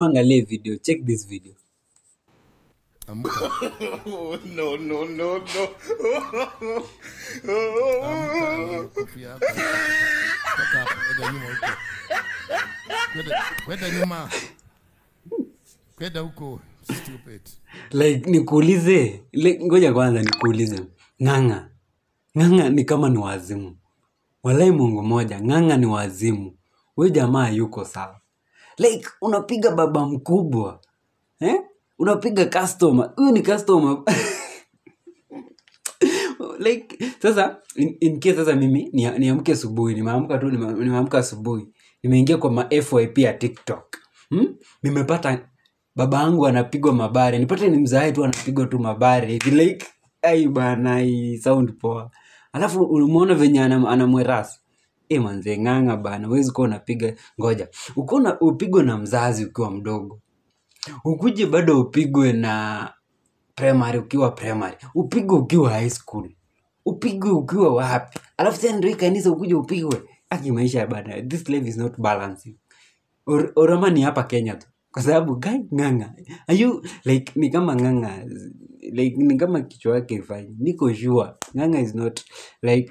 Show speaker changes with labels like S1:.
S1: Angalia video, check this video.
S2: Amka.
S3: No, no, no, no.
S2: Amka, kofia hapa. Toka hapa, kwenda nyuma huko. Kwenda nyuma. Kwenda huko, stupid.
S1: Like nikuulize, ngoja kwanza nikuulize. Ng'ang'a ni kama ni wazimu. Walai Mungu moja, Ng'ang'a ni wazimu. Huyu jamaa yuko sawa. Like unapiga baba mkubwa. Unapiga customer. Huyu ni customer. Like sasa in case sasa mimi niamke asubuhi, nimeamka asubuhi. Nimeingia kwa ma FYP ya TikTok. Nimepata baba yangu anapigwa mabare. Nipate ni mzae tu anapigwa tu mabare. Like ai bana, hii sound poa. Alafu umeona venye anamwerasa. Manze Ng'ang'a bana, huwezi kuwa unapiga ngoja. Upigwe na mzazi ukiwa mdogo. Ukuje bado upigwe na primary ukiwa primary. Upigwe ukiwa high school. Upigwe ukiwa wapi? Alafu tena ndio kanisa ukuje upigwe. Aki maisha bana. This life is not balancing. Orama ni hapa Kenya tu. Kwa sababu Ng'ang'a. Are you like ni kama Ng'ang'a, like ni kama kichwa yake ifanye. Niko sure Ng'ang'a is not like